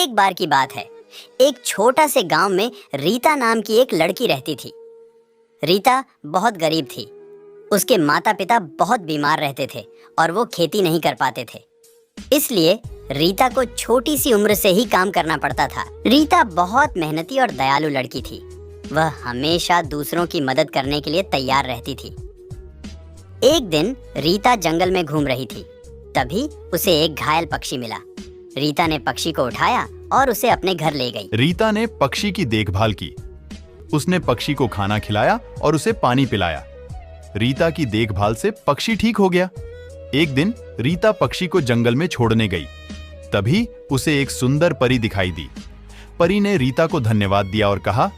एक बार की बात है, एक छोटा से गांव में रीता नाम की एक लड़की रहती थी। रीता बहुत गरीब थी। उसके माता पिता बहुत बीमार रहते थे और वो खेती नहीं कर पाते थे। इसलिए रीता को छोटी सी उम्र से ही काम करना पड़ता था। रीता बहुत मेहनती और दयालु लड़की थी। वह हमेशा दूसरों की मदद करने के लिए तैयार रहती थी। एक दिन रीता जंगल में घूम रही थी। तभी उसे एक घायल पक्षी मिला। रीता ने पक्षी को उठाया और उसे अपने घर ले गई। रीता ने पक्षी की देखभाल की। उसने पक्षी को खाना खिलाया और उसे पानी पिलाया। रीता की देखभाल से पक्षी ठीक हो गया। एक दिन रीता पक्षी को जंगल में छोड़ने गई। तभी उसे एक सुंदर परी दिखाई दी। परी ने रीता को धन्यवाद दिया और कहा,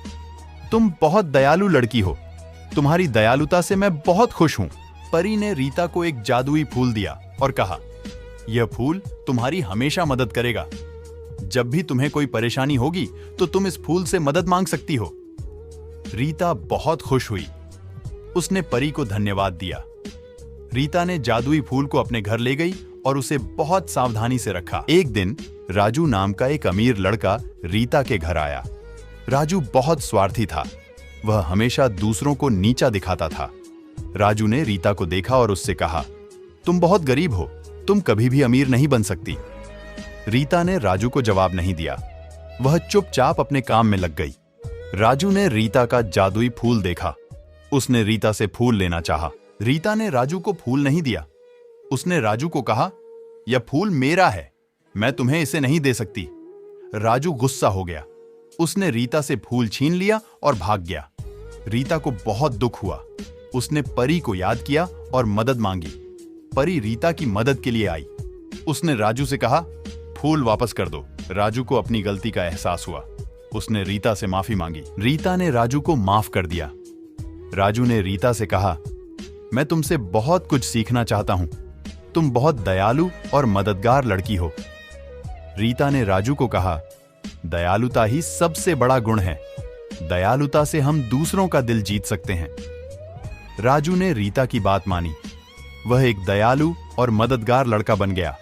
तुम बहुत दयालु लड़की हो। तुम्हारी दयालुता से मैं बहुत खुश हूं। परी ने रीता को एक जादुई फूल दिया और कहा, यह फूल तुम्हारी हमेशा मदद करेगा। जब भी तुम्हें कोई परेशानी होगी तो तुम इस फूल से मदद मांग सकती हो। रीता बहुत खुश हुई। उसने परी को धन्यवाद दिया। रीता ने जादुई फूल को अपने घर ले गई और उसे बहुत सावधानी से रखा। एक दिन राजू नाम का एक अमीर लड़का रीता के घर आया। राजू बहुत स्वार्थी था। वह हमेशा दूसरों को नीचा दिखाता था। राजू ने रीता को देखा और उससे कहा, तुम बहुत गरीब हो, तुम कभी भी अमीर नहीं बन सकती। रीता ने राजू को जवाब नहीं दिया। वह चुपचाप अपने काम में लग गई। राजू ने रीता का जादुई फूल देखा। उसने रीता से फूल लेना चाहा। रीता ने राजू को फूल नहीं दिया। उसने राजू को कहा, यह फूल मेरा है, मैं तुम्हें इसे नहीं दे सकती। राजू गुस्सा हो गया। उसने रीता से फूल छीन लिया और भाग गया। रीता को बहुत दुख हुआ। उसने परी को याद किया और मदद मांगी। परी रीता की मदद के लिए आई। उसने राजू से कहा, फूल वापस कर दो। राजू को अपनी गलती का एहसास हुआ। उसने रीता से माफी मांगी। रीता ने राजू को माफ कर दिया। राजू ने रीता से कहा, मैं तुमसे बहुत कुछ सीखना चाहता हूं। तुम बहुत दयालु और मददगार लड़की हो। रीता ने राजू को कहा, दयालुता ही सबसे बड़ा गुण है। दयालुता से हम दूसरों का दिल जीत सकते हैं। राजू ने रीता की बात मानी। वह एक दयालु और मददगार लड़का बन गया।